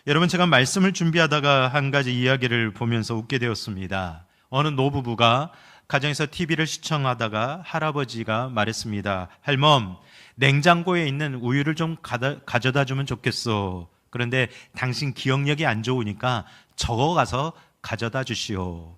여러분, 제가 말씀을 준비하다가 한 가지 이야기를 보면서 웃게 되었습니다. 어느 노부부가 가정에서 TV를 시청하다가 할아버지가 말했습니다. 할멈, 냉장고에 있는 우유를 좀 가져다 주면 좋겠어. 그런데 당신 기억력이 안 좋으니까 적어가서 가져다 주시오.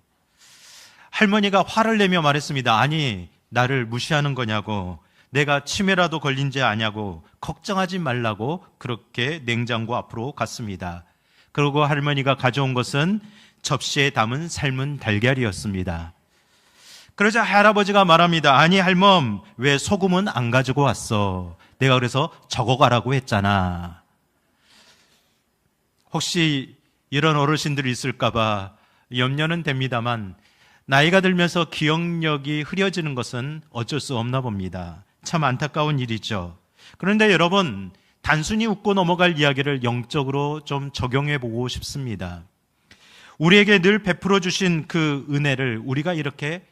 할머니가 화를 내며 말했습니다. 아니, 나를 무시하는 거냐고. 내가 치매라도 걸린지 아냐고. 걱정하지 말라고 그렇게 냉장고 앞으로 갔습니다. 그리고 할머니가 가져온 것은 접시에 담은 삶은 달걀이었습니다. 그러자 할아버지가 말합니다. 아니 할멈, 왜 소금은 안 가지고 왔어? 내가 그래서 적어가라고 했잖아. 혹시 이런 어르신들이 있을까봐 염려는 됩니다만 나이가 들면서 기억력이 흐려지는 것은 어쩔 수 없나 봅니다. 참 안타까운 일이죠. 그런데 여러분, 단순히 웃고 넘어갈 이야기를 영적으로 좀 적용해 보고 싶습니다. 우리에게 늘 베풀어 주신 그 은혜를 우리가 이렇게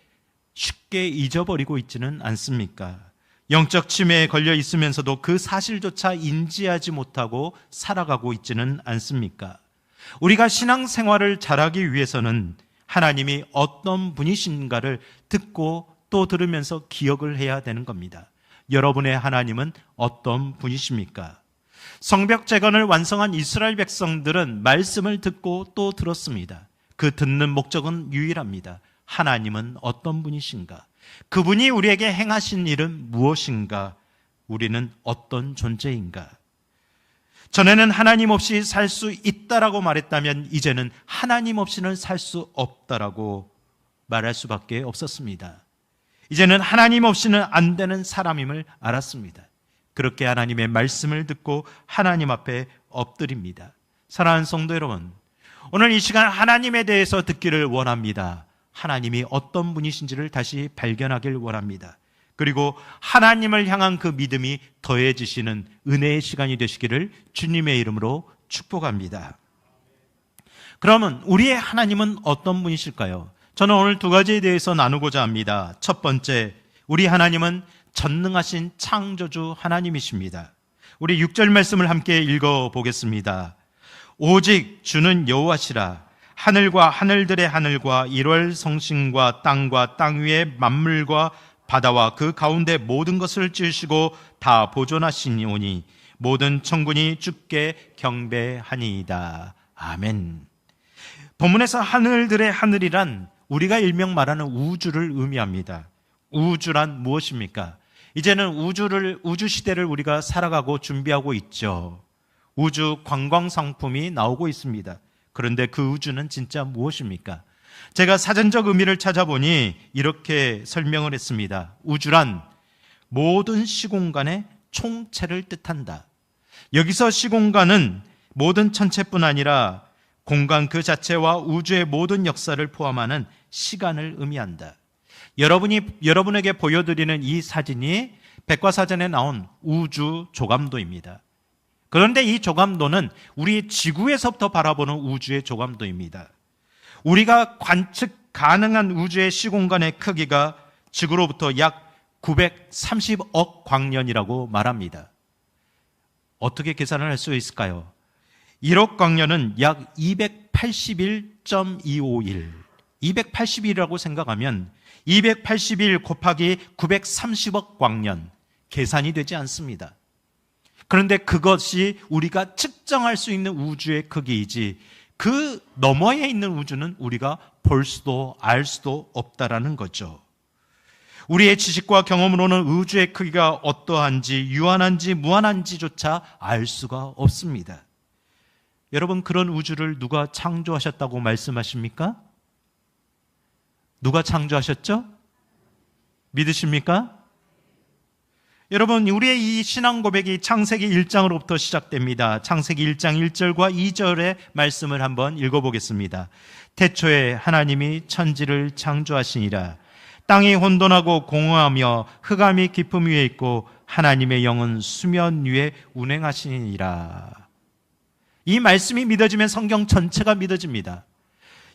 쉽게 잊어버리고 있지는 않습니까? 영적 치매에 걸려 있으면서도 그 사실조차 인지하지 못하고 살아가고 있지는 않습니까? 우리가 신앙생활을 잘하기 위해서는 하나님이 어떤 분이신가를 듣고 또 들으면서 기억을 해야 되는 겁니다. 여러분의 하나님은 어떤 분이십니까? 성벽 재건을 완성한 이스라엘 백성들은 말씀을 듣고 또 들었습니다. 그 듣는 목적은 유일합니다. 하나님은 어떤 분이신가? 그분이 우리에게 행하신 일은 무엇인가? 우리는 어떤 존재인가? 전에는 하나님 없이 살 수 있다라고 말했다면 이제는 하나님 없이는 살 수 없다라고 말할 수밖에 없었습니다. 이제는 하나님 없이는 안 되는 사람임을 알았습니다. 그렇게 하나님의 말씀을 듣고 하나님 앞에 엎드립니다. 사랑하는 성도 여러분, 오늘 이 시간 하나님에 대해서 듣기를 원합니다. 하나님이 어떤 분이신지를 다시 발견하길 원합니다. 그리고 하나님을 향한 그 믿음이 더해지시는 은혜의 시간이 되시기를 주님의 이름으로 축복합니다. 그러면 우리의 하나님은 어떤 분이실까요? 저는 오늘 두 가지에 대해서 나누고자 합니다. 첫 번째, 우리 하나님은 전능하신 창조주 하나님이십니다. 우리 6절 말씀을 함께 읽어보겠습니다. 오직 주는 여호와시라. 하늘과 하늘들의 하늘과 일월 성신과 땅 위의 만물과 바다와 그 가운데 모든 것을 지으시고 다 보존하시니오니 모든 천군이 주께 경배하니이다. 아멘. 본문에서 하늘들의 하늘이란 우리가 일명 말하는 우주를 의미합니다. 우주란 무엇입니까? 이제는 우주 시대를 우리가 살아가고 준비하고 있죠. 우주 관광 상품이 나오고 있습니다. 그런데 그 우주는 진짜 무엇입니까? 제가 사전적 의미를 찾아보니 이렇게 설명을 했습니다. 우주란 모든 시공간의 총체를 뜻한다. 여기서 시공간은 모든 천체뿐 아니라 공간 그 자체와 우주의 모든 역사를 포함하는 시간을 의미한다. 여러분에게 보여드리는 이 사진이 백과사전에 나온 우주 조감도입니다. 그런데 이 조감도는 우리 지구에서부터 바라보는 우주의 조감도입니다. 우리가 관측 가능한 우주의 시공간의 크기가 지구로부터 약 930억 광년이라고 말합니다. 어떻게 계산을 할 수 있을까요? 1억 광년은 약 281.251. 281이라고 생각하면 281 곱하기 930억 광년 계산이 되지 않습니다. 그런데 그것이 우리가 측정할 수 있는 우주의 크기이지 그 너머에 있는 우주는 우리가 볼 수도 알 수도 없다라는 거죠. 우리의 지식과 경험으로는 우주의 크기가 어떠한지 유한한지 무한한지조차 알 수가 없습니다. 여러분, 그런 우주를 누가 창조하셨다고 말씀하십니까? 누가 창조하셨죠? 믿으십니까? 여러분, 우리의 이 신앙 고백이 창세기 1장으로부터 시작됩니다. 창세기 1장 1절과 2절의 말씀을 한번 읽어보겠습니다. 태초에 하나님이 천지를 창조하시니라. 땅이 혼돈하고 공허하며 흑암이 깊음 위에 있고 하나님의 영은 수면 위에 운행하시니라. 이 말씀이 믿어지면 성경 전체가 믿어집니다.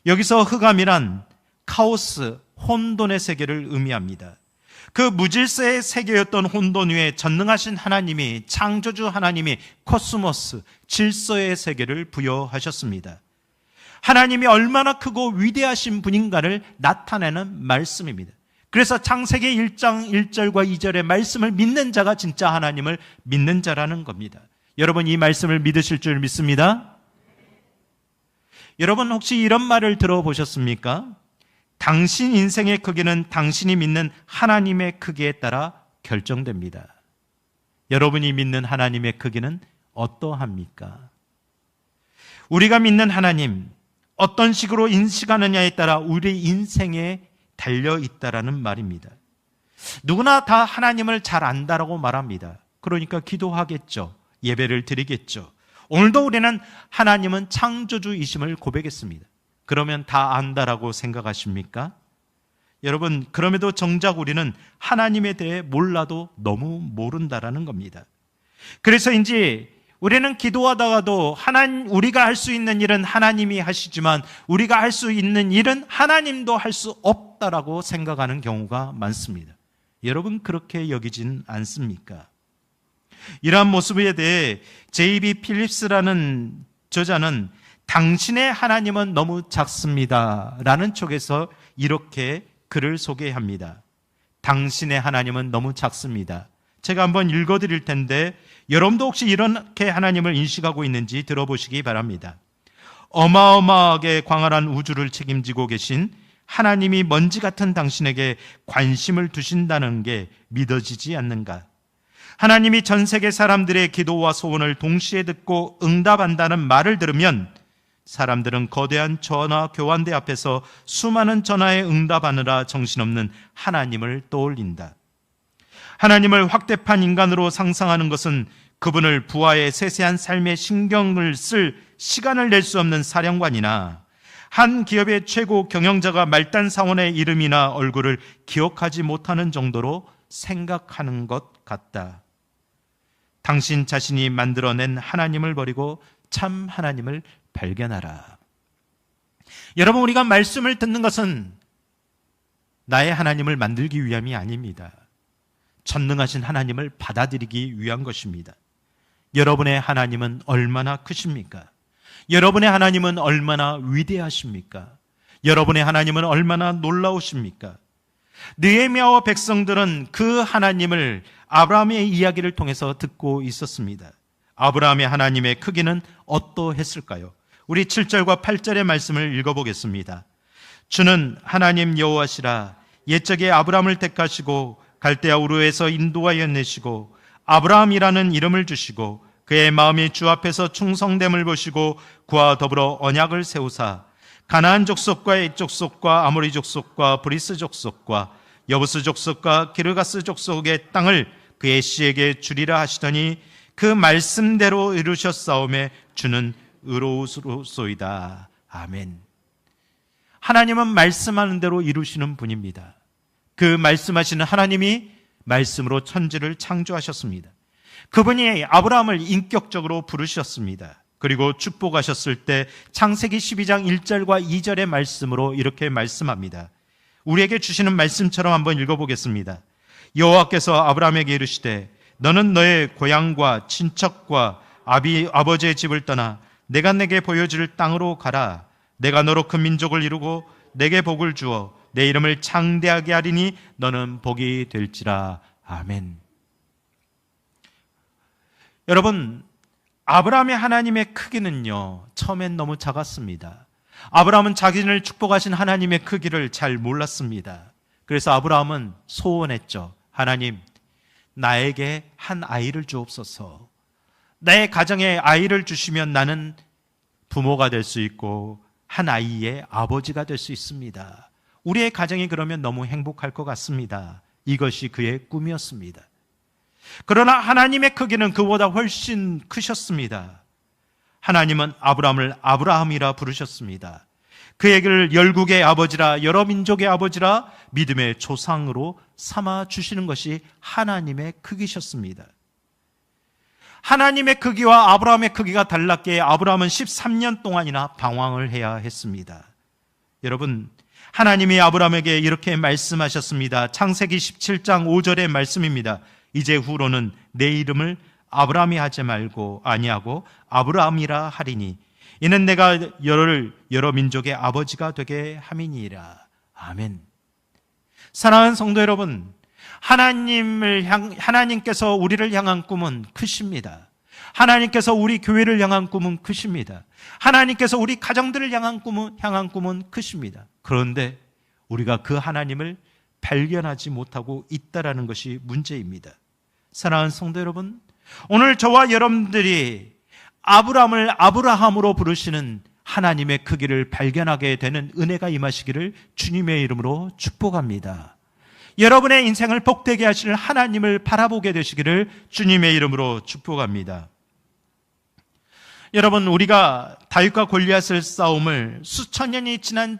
여기서 흑암이란 카오스, 혼돈의 세계를 의미합니다. 그 무질서의 세계였던 혼돈 위에 전능하신 하나님이, 창조주 하나님이 코스모스, 질서의 세계를 부여하셨습니다. 하나님이 얼마나 크고 위대하신 분인가를 나타내는 말씀입니다. 그래서 창세기 1장 1절과 2절의 말씀을 믿는 자가 진짜 하나님을 믿는 자라는 겁니다. 여러분, 이 말씀을 믿으실 줄 믿습니다. 여러분, 혹시 이런 말을 들어보셨습니까? 당신 인생의 크기는 당신이 믿는 하나님의 크기에 따라 결정됩니다. 여러분이 믿는 하나님의 크기는 어떠합니까? 우리가 믿는 하나님, 어떤 식으로 인식하느냐에 따라 우리 인생에 달려있다라는 말입니다. 누구나 다 하나님을 잘 안다라고 말합니다. 그러니까 기도하겠죠. 예배를 드리겠죠. 오늘도 우리는 하나님은 창조주이심을 고백했습니다. 그러면 다 안다라고 생각하십니까? 여러분, 그럼에도 정작 우리는 하나님에 대해 몰라도 너무 모른다라는 겁니다. 그래서인지 우리는 기도하다가도 우리가 할 수 있는 일은 하나님이 하시지만 우리가 할 수 있는 일은 하나님도 할 수 없다라고 생각하는 경우가 많습니다. 여러분, 그렇게 여기진 않습니까? 이러한 모습에 대해 J.B. 필립스라는 저자는 당신의 하나님은 너무 작습니다 라는 쪽에서 이렇게 글을 소개합니다. 당신의 하나님은 너무 작습니다. 제가 한번 읽어드릴 텐데 여러분도 혹시 이렇게 하나님을 인식하고 있는지 들어보시기 바랍니다. 어마어마하게 광활한 우주를 책임지고 계신 하나님이 먼지 같은 당신에게 관심을 두신다는 게 믿어지지 않는가? 하나님이 전 세계 사람들의 기도와 소원을 동시에 듣고 응답한다는 말을 들으면 사람들은 거대한 전화 교환대 앞에서 수많은 전화에 응답하느라 정신없는 하나님을 떠올린다. 하나님을 확대판 인간으로 상상하는 것은 그분을 부하의 세세한 삶에 신경을 쓸 시간을 낼 수 없는 사령관이나 한 기업의 최고 경영자가 말단 사원의 이름이나 얼굴을 기억하지 못하는 정도로 생각하는 것 같다. 당신 자신이 만들어낸 하나님을 버리고 참 하나님을 발견하라. 여러분, 우리가 말씀을 듣는 것은 나의 하나님을 만들기 위함이 아닙니다. 전능하신 하나님을 받아들이기 위한 것입니다. 여러분의 하나님은 얼마나 크십니까? 여러분의 하나님은 얼마나 위대하십니까? 여러분의 하나님은 얼마나 놀라우십니까? 느헤미야와 백성들은 그 하나님을 아브라함의 이야기를 통해서 듣고 있었습니다. 아브라함의 하나님의 크기는 어떠했을까요? 우리 7절과 8절의 말씀을 읽어보겠습니다. 주는 하나님 여호와시라. 옛적에 아브라함을 택하시고 갈대아 우르에서 인도하여 내시고 아브라함이라는 이름을 주시고 그의 마음이 주 앞에서 충성됨을 보시고 그와 더불어 언약을 세우사 가나안 족속과 헷 족속과 아모리 족속과 브리스 족속과 여부스 족속과 기르가스 족속의 땅을 그의 씨에게 주리라 하시더니 그 말씀대로 이루셨사오매 주는 의로우소이다. 아멘. 하나님은 말씀하는 대로 이루시는 분입니다. 그 말씀하시는 하나님이 말씀으로 천지를 창조하셨습니다. 그분이 아브라함을 인격적으로 부르셨습니다. 그리고 축복하셨을 때 창세기 12장 1절과 2절의 말씀으로 이렇게 말씀합니다. 우리에게 주시는 말씀처럼 한번 읽어보겠습니다. 여호와께서 아브라함에게 이르시되 너는 너의 고향과 친척과 아버지의 집을 떠나 내가 내게 보여줄 땅으로 가라. 내가 너로 큰 민족을 이루고 내게 복을 주어 내 이름을 창대하게 하리니 너는 복이 될지라. 아멘. 여러분, 아브라함의 하나님의 크기는요, 처음엔 너무 작았습니다. 아브라함은 자신을 축복하신 하나님의 크기를 잘 몰랐습니다. 그래서 아브라함은 소원했죠. 하나님, 나에게 한 아이를 주옵소서. 내 가정에 아이를 주시면 나는 부모가 될 수 있고 한 아이의 아버지가 될 수 있습니다. 우리의 가정이 그러면 너무 행복할 것 같습니다. 이것이 그의 꿈이었습니다. 그러나 하나님의 크기는 그보다 훨씬 크셨습니다. 하나님은 아브라함을 아브라함이라 부르셨습니다. 그에게를 열국의 아버지라 여러 민족의 아버지라 믿음의 조상으로 삼아 주시는 것이 하나님의 크기셨습니다. 하나님의 크기와 아브라함의 크기가 달랐기에 아브라함은 13년 동안이나 방황을 해야 했습니다. 여러분, 하나님이 아브라함에게 이렇게 말씀하셨습니다. 창세기 17장 5절의 말씀입니다. 이제 후로는 내 이름을 아브라함이 하지 말고 아니하고 아브라함이라 하리니 이는 내가 여러 민족의 아버지가 되게 함이니라. 아멘. 사랑하는 성도 여러분, 하나님께서 우리를 향한 꿈은 크십니다. 하나님께서 우리 교회를 향한 꿈은 크십니다. 하나님께서 우리 가정들을 향한 꿈은 크십니다. 그런데 우리가 그 하나님을 발견하지 못하고 있다라는 것이 문제입니다. 사랑하는 성도 여러분, 오늘 저와 여러분들이 아브라함을 아브라함으로 부르시는 하나님의 크기를 발견하게 되는 은혜가 임하시기를 주님의 이름으로 축복합니다. 여러분의 인생을 복되게 하실 하나님을 바라보게 되시기를 주님의 이름으로 축복합니다. 여러분, 우리가 다윗과 골리앗의 싸움을 수천 년이 지난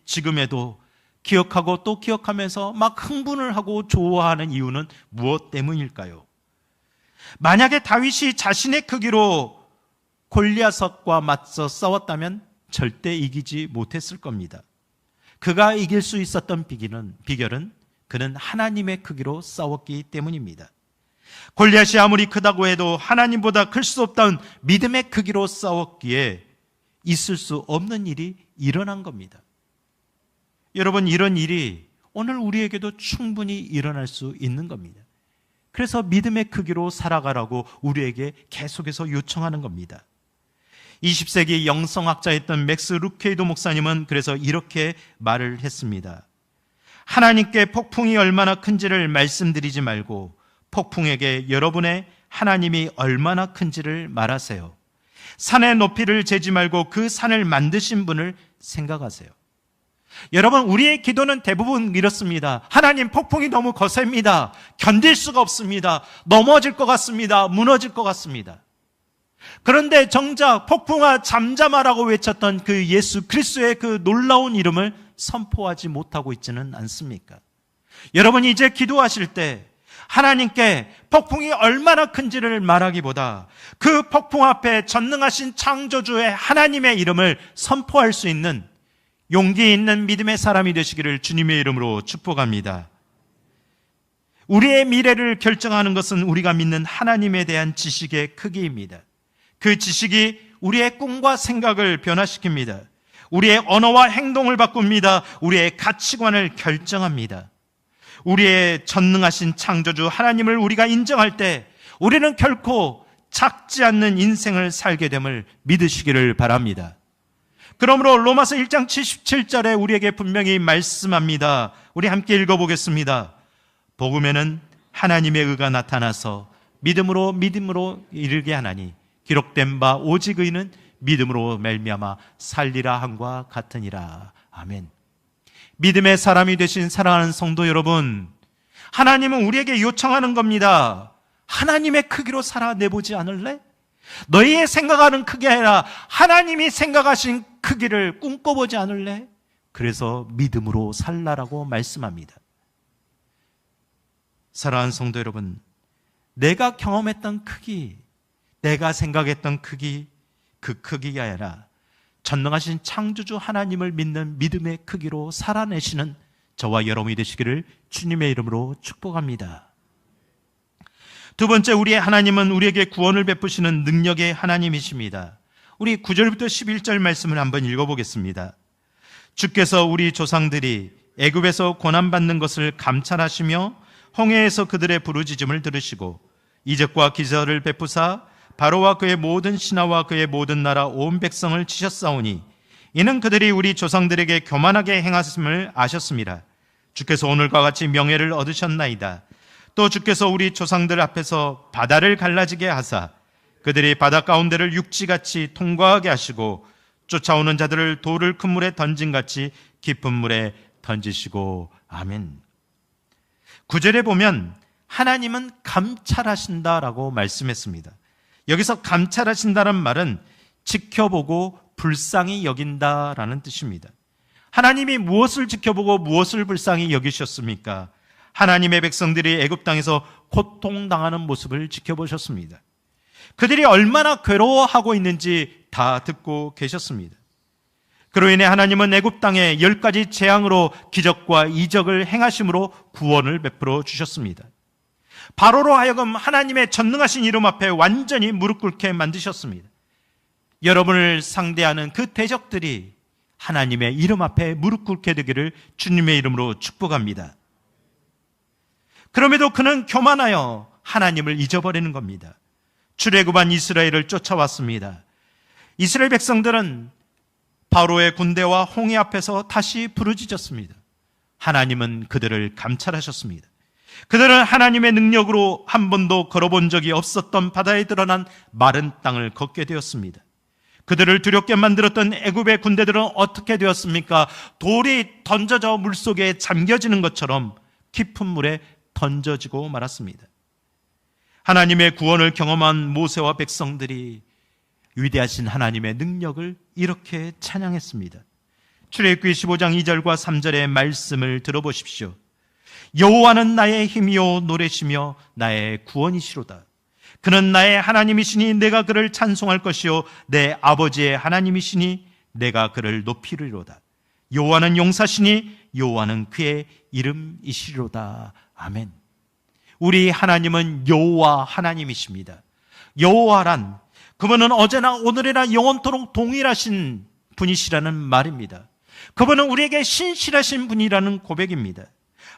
지금에도 기억하고 또 기억하면서 막 흥분을 하고 좋아하는 이유는 무엇 때문일까요? 만약에 다윗이 자신의 크기로 골리앗과 맞서 싸웠다면 절대 이기지 못했을 겁니다. 그가 이길 수 있었던 비결은 그는 하나님의 크기로 싸웠기 때문입니다. 골리앗이 아무리 크다고 해도 하나님보다 클 수 없다는 믿음의 크기로 싸웠기에 있을 수 없는 일이 일어난 겁니다. 여러분, 이런 일이 오늘 우리에게도 충분히 일어날 수 있는 겁니다. 그래서 믿음의 크기로 살아가라고 우리에게 계속해서 요청하는 겁니다. 20세기 영성학자였던 맥스 루케이도 목사님은 그래서 이렇게 말을 했습니다. 하나님께 폭풍이 얼마나 큰지를 말씀드리지 말고 폭풍에게 여러분의 하나님이 얼마나 큰지를 말하세요. 산의 높이를 재지 말고 그 산을 만드신 분을 생각하세요. 여러분, 우리의 기도는 대부분 이렇습니다. 하나님, 폭풍이 너무 거셉니다. 견딜 수가 없습니다. 넘어질 것 같습니다. 무너질 것 같습니다. 그런데 정작 폭풍아 잠잠하라고 외쳤던 그 예수 그리스도의 그 놀라운 이름을 선포하지 못하고 있지는 않습니까? 여러분, 이제 기도하실 때 하나님께 폭풍이 얼마나 큰지를 말하기보다 그 폭풍 앞에 전능하신 창조주의 하나님의 이름을 선포할 수 있는 용기 있는 믿음의 사람이 되시기를 주님의 이름으로 축복합니다. 우리의 미래를 결정하는 것은 우리가 믿는 하나님에 대한 지식의 크기입니다. 그 지식이 우리의 꿈과 생각을 변화시킵니다. 우리의 언어와 행동을 바꿉니다. 우리의 가치관을 결정합니다. 우리의 전능하신 창조주 하나님을 우리가 인정할 때 우리는 결코 작지 않는 인생을 살게 됨을 믿으시기를 바랍니다. 그러므로 로마서 1장 77절에 우리에게 분명히 말씀합니다. 우리 함께 읽어보겠습니다. 복음에는 하나님의 의가 나타나서 믿음으로 이르게 하나니 기록된 바 오직 의는 믿음으로 말미암아 살리라 함과 같으니라. 아멘. 믿음의 사람이 되신 사랑하는 성도 여러분, 하나님은 우리에게 요청하는 겁니다. 하나님의 크기로 살아내보지 않을래? 너희의 생각하는 크기 아니라 하나님이 생각하신 크기를 꿈꿔보지 않을래? 그래서 믿음으로 살라라고 말씀합니다. 사랑하는 성도 여러분, 내가 경험했던 크기, 내가 생각했던 크기, 그 크기가 아니라 전능하신 창조주 하나님을 믿는 믿음의 크기로 살아내시는 저와 여러분이 되시기를 주님의 이름으로 축복합니다. 두 번째, 우리의 하나님은 우리에게 구원을 베푸시는 능력의 하나님이십니다. 우리 9절부터 11절 말씀을 한번 읽어보겠습니다. 주께서 우리 조상들이 애굽에서 고난받는 것을 감찰하시며 홍해에서 그들의 부르짖음을 들으시고 이적과 기사를 베푸사 바로와 그의 모든 신하와 그의 모든 나라 온 백성을 치셨사오니 이는 그들이 우리 조상들에게 교만하게 행하심을 아셨습니다. 주께서 오늘과 같이 명예를 얻으셨나이다. 또 주께서 우리 조상들 앞에서 바다를 갈라지게 하사 그들이 바다 가운데를 육지같이 통과하게 하시고 쫓아오는 자들을 돌을 큰 물에 던진같이 깊은 물에 던지시고. 아멘. 9절에 보면 하나님은 감찰하신다라고 말씀했습니다. 여기서 감찰하신다는 말은 지켜보고 불쌍히 여긴다라는 뜻입니다. 하나님이 무엇을 지켜보고 무엇을 불쌍히 여기셨습니까? 하나님의 백성들이 애굽 땅에서 고통당하는 모습을 지켜보셨습니다. 그들이 얼마나 괴로워하고 있는지 다 듣고 계셨습니다. 그로 인해 하나님은 애굽 땅에 10가지 재앙으로 기적과 이적을 행하심으로 구원을 베풀어 주셨습니다. 바로로 하여금 하나님의 전능하신 이름 앞에 완전히 무릎 꿇게 만드셨습니다. 여러분을 상대하는 그 대적들이 하나님의 이름 앞에 무릎 꿇게 되기를 주님의 이름으로 축복합니다. 그럼에도 그는 교만하여 하나님을 잊어버리는 겁니다. 출애굽한 이스라엘을 쫓아왔습니다. 이스라엘 백성들은 바로의 군대와 홍해 앞에서 다시 부르짖었습니다. 하나님은 그들을 감찰하셨습니다. 그들은 하나님의 능력으로 한 번도 걸어본 적이 없었던 바다에 드러난 마른 땅을 걷게 되었습니다. 그들을 두렵게 만들었던 애굽의 군대들은 어떻게 되었습니까? 돌이 던져져 물속에 잠겨지는 것처럼 깊은 물에 던져지고 말았습니다. 하나님의 구원을 경험한 모세와 백성들이 위대하신 하나님의 능력을 이렇게 찬양했습니다. 출애굽기 15장 2절과 3절의 말씀을 들어보십시오. 여호와는 나의 힘이요 노래시며 나의 구원이시로다. 그는 나의 하나님이시니 내가 그를 찬송할 것이요 내 아버지의 하나님이시니 내가 그를 높이리로다. 여호와는 용사시니 여호와는 그의 이름이시리로다. 아멘. 우리 하나님은 여호와 하나님이십니다. 여호와란 그분은 어제나 오늘이나 영원토록 동일하신 분이시라는 말입니다. 그분은 우리에게 신실하신 분이라는 고백입니다.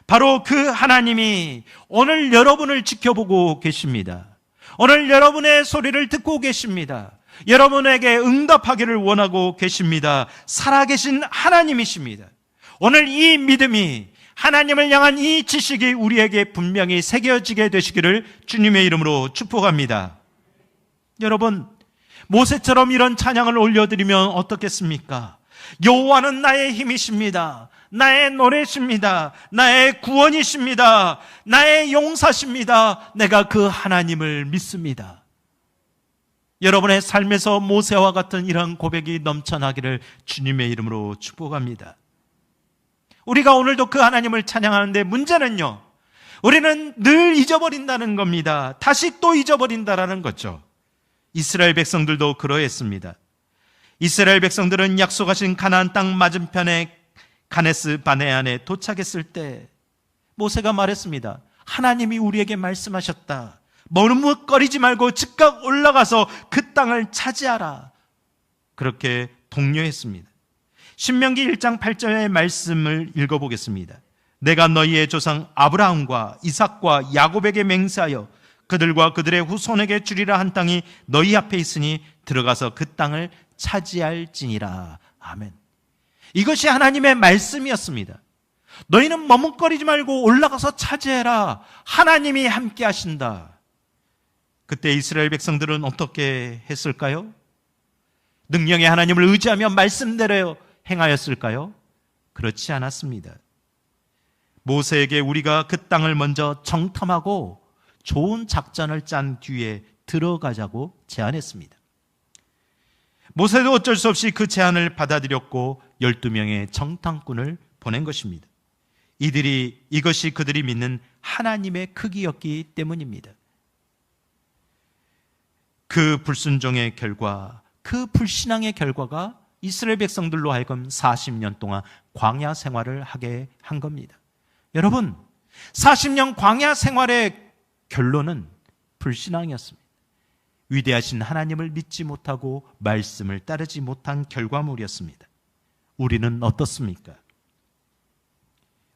바로 그 하나님이 오늘 여러분을 지켜보고 계십니다. 오늘 여러분의 소리를 듣고 계십니다. 여러분에게 응답하기를 원하고 계십니다. 살아계신 하나님이십니다. 오늘 이 믿음이 하나님을 향한 이 지식이 우리에게 분명히 새겨지게 되시기를 주님의 이름으로 축복합니다. 여러분, 모세처럼 이런 찬양을 올려드리면 어떻겠습니까? 여호와는 나의 힘이십니다. 나의 노래십니다. 나의 구원이십니다. 나의 용사십니다. 내가 그 하나님을 믿습니다. 여러분의 삶에서 모세와 같은 이런 고백이 넘쳐나기를 주님의 이름으로 축복합니다. 우리가 오늘도 그 하나님을 찬양하는데 문제는요, 우리는 늘 잊어버린다는 겁니다. 다시 또 잊어버린다라는 거죠. 이스라엘 백성들도 그러했습니다. 이스라엘 백성들은 약속하신 가나안 땅 맞은편에 가네스 바네안에 도착했을 때 모세가 말했습니다. 하나님이 우리에게 말씀하셨다. 머뭇거리지 말고 즉각 올라가서 그 땅을 차지하라. 그렇게 독려했습니다. 신명기 1장 8절의 말씀을 읽어보겠습니다. 내가 너희의 조상 아브라함과 이삭과 야곱에게 맹세하여 그들과 그들의 후손에게 주리라 한 땅이 너희 앞에 있으니 들어가서 그 땅을 차지할지니라. 아멘. 이것이 하나님의 말씀이었습니다. 너희는 머뭇거리지 말고 올라가서 차지해라. 하나님이 함께 하신다. 그때 이스라엘 백성들은 어떻게 했을까요? 능력의 하나님을 의지하며 말씀대로 행하였을까요? 그렇지 않았습니다. 모세에게 우리가 그 땅을 먼저 정탐하고 좋은 작전을 짠 뒤에 들어가자고 제안했습니다. 모세도 어쩔 수 없이 그 제안을 받아들였고 12명의 정탐꾼을 보낸 것입니다. 이것이 그들이 믿는 하나님의 크기였기 때문입니다. 그 불순종의 결과, 그 불신앙의 결과가 이스라엘 백성들로 하여금 40년 동안 광야 생활을 하게 한 겁니다. 여러분, 40년 광야 생활의 결론은 불신앙이었습니다. 위대하신 하나님을 믿지 못하고 말씀을 따르지 못한 결과물이었습니다. 우리는 어떻습니까?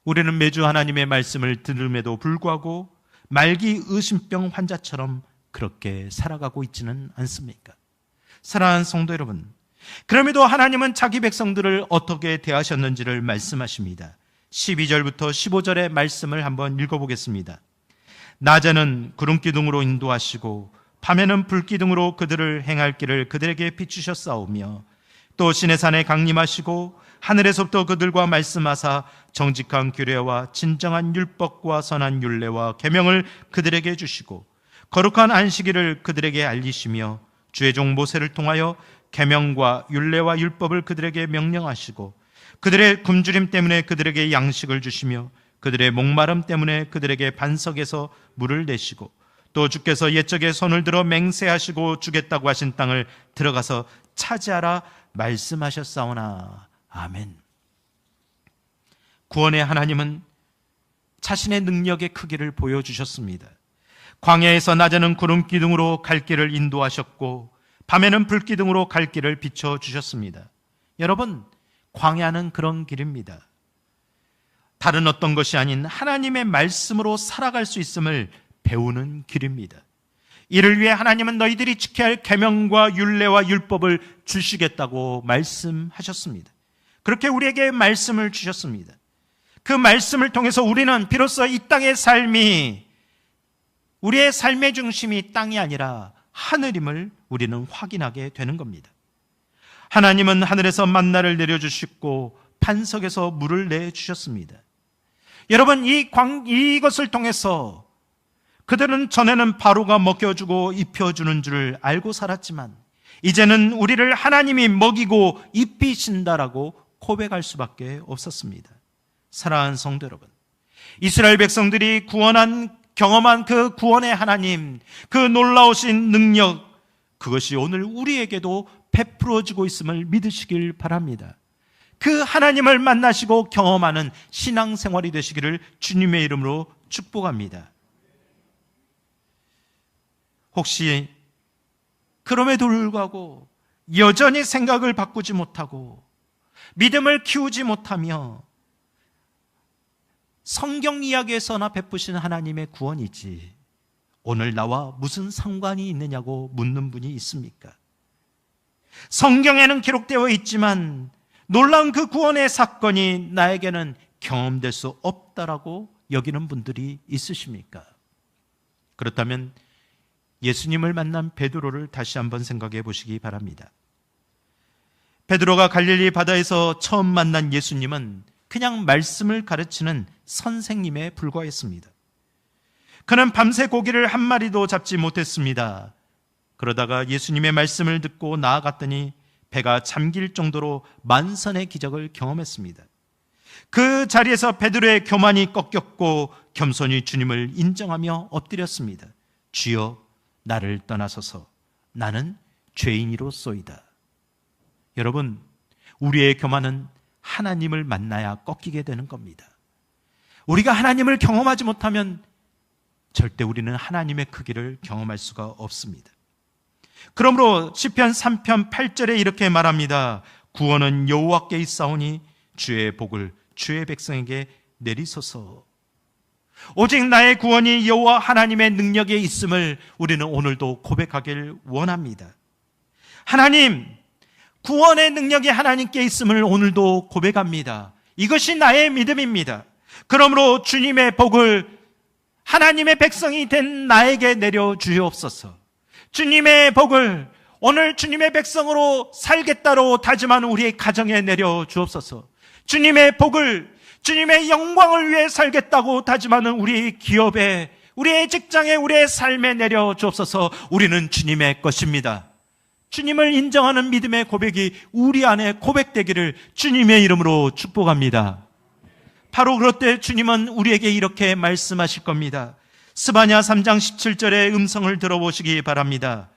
우리는 매주 하나님의 말씀을 들음에도 불구하고 말기 의심병 환자처럼 그렇게 살아가고 있지는 않습니까? 사랑하는 성도 여러분, 그럼에도 하나님은 자기 백성들을 어떻게 대하셨는지를 말씀하십니다. 12절부터 15절의 말씀을 한번 읽어보겠습니다. 낮에는 구름기둥으로 인도하시고 밤에는 불기둥으로 그들을 행할 길을 그들에게 비추셨사오며 또 시내산에 강림하시고 하늘에서부터 그들과 말씀하사 정직한 규례와 진정한 율법과 선한 율례와 계명을 그들에게 주시고 거룩한 안식일을 그들에게 알리시며 주의 종 모세를 통하여 계명과 율례와 율법을 그들에게 명령하시고 그들의 굶주림 때문에 그들에게 양식을 주시며 그들의 목마름 때문에 그들에게 반석에서 물을 내시고 또 주께서 옛적에 손을 들어 맹세하시고 주겠다고 하신 땅을 들어가서 차지하라 말씀하셨사오나. 아멘. 구원의 하나님은 자신의 능력의 크기를 보여주셨습니다. 광야에서 낮에는 구름 기둥으로 갈 길을 인도하셨고 밤에는 불 기둥으로 갈 길을 비춰주셨습니다. 여러분, 광야는 그런 길입니다. 다른 어떤 것이 아닌 하나님의 말씀으로 살아갈 수 있음을 배우는 길입니다. 이를 위해 하나님은 너희들이 지켜야 할 계명과 율례와 율법을 주시겠다고 말씀하셨습니다. 그렇게 우리에게 말씀을 주셨습니다. 그 말씀을 통해서 우리는 비로소 이 땅의 삶이, 우리의 삶의 중심이 땅이 아니라 하늘임을 우리는 확인하게 되는 겁니다. 하나님은 하늘에서 만나를 내려주시고 반석에서 물을 내주셨습니다. 여러분, 이것을 통해서 그들은 전에는 바로가 먹여주고 입혀주는 줄 알고 살았지만 이제는 우리를 하나님이 먹이고 입히신다라고 고백할 수밖에 없었습니다. 사랑하는 성도 여러분, 이스라엘 백성들이 경험한 그 구원의 하나님, 그 놀라우신 능력, 그것이 오늘 우리에게도 베풀어지고 있음을 믿으시길 바랍니다. 그 하나님을 만나시고 경험하는 신앙생활이 되시기를 주님의 이름으로 축복합니다. 혹시 그럼에도 불구하고 여전히 생각을 바꾸지 못하고 믿음을 키우지 못하며 성경 이야기에서나 베푸신 하나님의 구원이지 오늘 나와 무슨 상관이 있느냐고 묻는 분이 있습니까? 성경에는 기록되어 있지만 놀라운 그 구원의 사건이 나에게는 경험될 수 없다라고 여기는 분들이 있으십니까? 그렇다면 예수님을 만난 베드로를 다시 한번 생각해 보시기 바랍니다. 베드로가 갈릴리 바다에서 처음 만난 예수님은 그냥 말씀을 가르치는 선생님에 불과했습니다. 그는 밤새 고기를 한 마리도 잡지 못했습니다. 그러다가 예수님의 말씀을 듣고 나아갔더니 배가 잠길 정도로 만선의 기적을 경험했습니다. 그 자리에서 베드로의 교만이 꺾였고 겸손히 주님을 인정하며 엎드렸습니다. 주여, 나를 떠나소서. 나는 죄인이로소이다. 여러분, 우리의 교만은 하나님을 만나야 꺾이게 되는 겁니다. 우리가 하나님을 경험하지 못하면 절대 우리는 하나님의 크기를 경험할 수가 없습니다. 그러므로 시편 3편 8절에 이렇게 말합니다. 구원은 여호와께 있사오니 주의 복을 주의 백성에게 내리소서. 오직 나의 구원이 여호와 하나님의 능력에 있음을 우리는 오늘도 고백하길 원합니다. 하나님, 구원의 능력이 하나님께 있음을 오늘도 고백합니다. 이것이 나의 믿음입니다. 그러므로 주님의 복을 하나님의 백성이 된 나에게 내려주옵소서. 주님의 복을 오늘 주님의 백성으로 살겠다로 다짐하는 우리의 가정에 내려주옵소서. 주님의 복을, 주님의 영광을 위해 살겠다고 다짐하는 우리 기업에, 우리의 직장에, 우리의 삶에 내려주옵소서. 우리는 주님의 것입니다. 주님을 인정하는 믿음의 고백이 우리 안에 고백되기를 주님의 이름으로 축복합니다. 바로 그럴 때 주님은 우리에게 이렇게 말씀하실 겁니다. 스바냐 3장 17절의 음성을 들어보시기 바랍니다.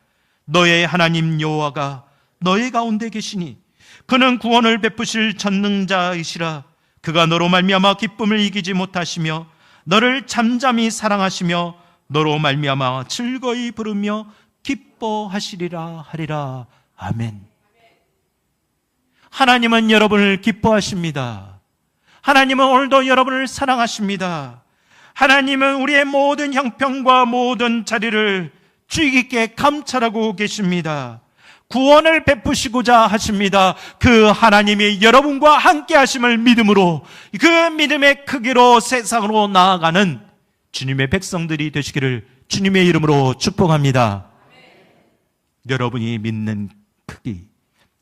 너의 하나님 여호와가 너의 가운데 계시니 그는 구원을 베푸실 전능자이시라. 그가 너로 말미암아 기쁨을 이기지 못하시며 너를 잠잠히 사랑하시며 너로 말미암아 즐거이 부르며 기뻐하시리라 하리라. 아멘. 하나님은 여러분을 기뻐하십니다. 하나님은 오늘도 여러분을 사랑하십니다. 하나님은 우리의 모든 형편과 모든 자리를 주의 깊게 감찰하고 계십니다. 구원을 베푸시고자 하십니다. 그 하나님이 여러분과 함께 하심을 믿음으로, 그 믿음의 크기로 세상으로 나아가는 주님의 백성들이 되시기를 주님의 이름으로 축복합니다. 여러분이 믿는 크기,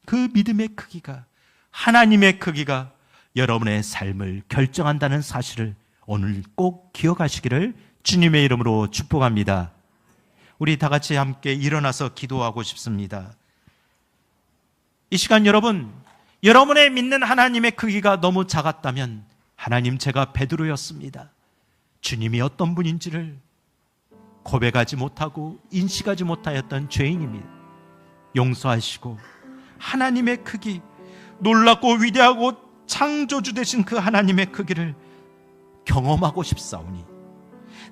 그 믿음의 크기가, 하나님의 크기가 여러분의 삶을 결정한다는 사실을 오늘 꼭 기억하시기를 주님의 이름으로 축복합니다. 우리 다 같이 함께 일어나서 기도하고 싶습니다. 이 시간 여러분의 믿는 하나님의 크기가 너무 작았다면, 하나님, 제가 베드로였습니다. 주님이 어떤 분인지를 고백하지 못하고 인식하지 못하였던 죄인입니다. 용서하시고 하나님의 크기, 놀랍고 위대하고 창조주 되신 그 하나님의 크기를 경험하고 싶사오니,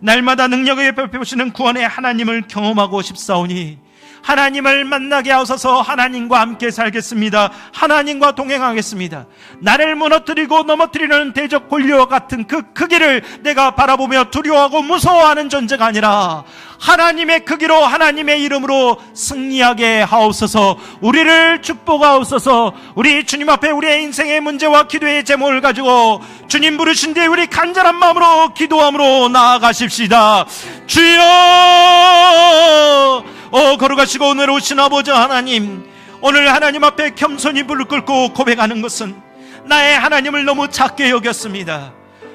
날마다 능력을 베푸시는 구원의 하나님을 경험하고 싶사오니 하나님을 만나게 하소서. 하나님과 함께 살겠습니다. 하나님과 동행하겠습니다. 나를 무너뜨리고 넘어뜨리는 대적 권리와 같은 그 크기를 내가 바라보며 두려워하고 무서워하는 존재가 아니라 하나님의 크기로, 하나님의 이름으로 승리하게 하옵소서. 우리를 축복하옵소서. 우리 주님 앞에 우리의 인생의 문제와 기도의 제목을 가지고 주님 부르신 뒤에 우리 간절한 마음으로 기도함으로 나아가십시다. 주여, 거룩하시고 은혜로우신 아버지 하나님, 오늘 하나님 앞에 겸손히 무릎 꿇고 고백하는 것은 나의 하나님을 너무 작게 여겼습니다.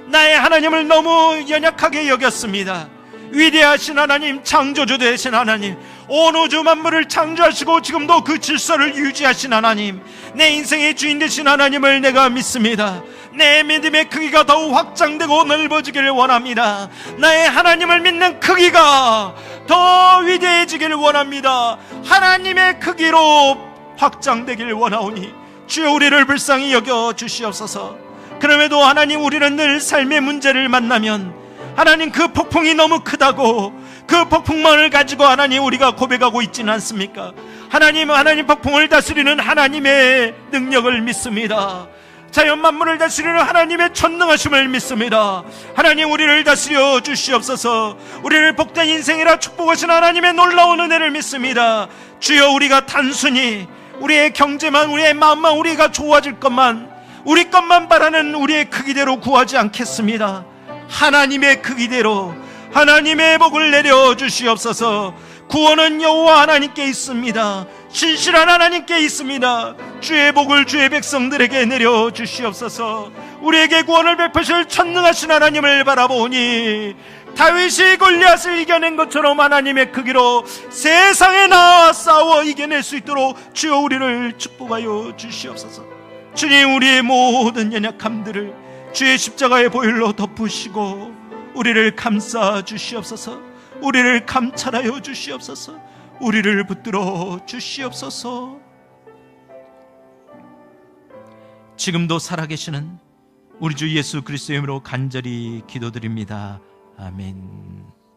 나의 하나님을 너무 연약하게 여겼습니다. 위대하신 하나님, 창조주 되신 하나님, 온 우주 만물을 창조하시고 지금도 그 질서를 유지하신 하나님, 내 인생의 주인 되신 하나님을 내가 믿습니다. 내 믿음의 크기가 더욱 확장되고 넓어지기를 원합니다. 나의 하나님을 믿는 크기가 더 위대해지기를 원합니다. 하나님의 크기로 확장되기를 원하오니 주여, 우리를 불쌍히 여겨 주시옵소서. 그럼에도 하나님, 우리는 늘 삶의 문제를 만나면 하나님, 그 폭풍이 너무 크다고 그 폭풍만을 가지고 하나님 우리가 고백하고 있지는 않습니까? 하나님 폭풍을 다스리는 하나님의 능력을 믿습니다. 자연 만물을 다스리는 하나님의 전능하심을 믿습니다. 하나님, 우리를 다스려 주시옵소서. 우리를 복된 인생이라 축복하신 하나님의 놀라운 은혜를 믿습니다. 주여, 우리가 단순히 우리의 경제만, 우리의 마음만, 우리가 좋아질 것만, 우리 것만 바라는 우리의 크기대로 구하지 않겠습니다. 하나님의 크기대로 하나님의 복을 내려 주시옵소서. 구원은 여호와 하나님께 있습니다. 신실한 하나님께 있습니다. 주의 복을 주의 백성들에게 내려 주시옵소서. 우리에게 구원을 베푸실 전능하신 하나님을 바라보니 다윗이 골리앗을 이겨낸 것처럼 하나님의 크기로 세상에 나와 싸워 이겨낼 수 있도록 주여, 우리를 축복하여 주시옵소서. 주님, 우리의 모든 연약함들을 주의 십자가의 보혈로 덮으시고 우리를 감싸 주시옵소서. 우리를 감찰하여 주시옵소서. 우리를 붙들어 주시옵소서. 지금도 살아계시는 우리 주 예수 그리스도의 이름으로 간절히 기도드립니다. 아멘.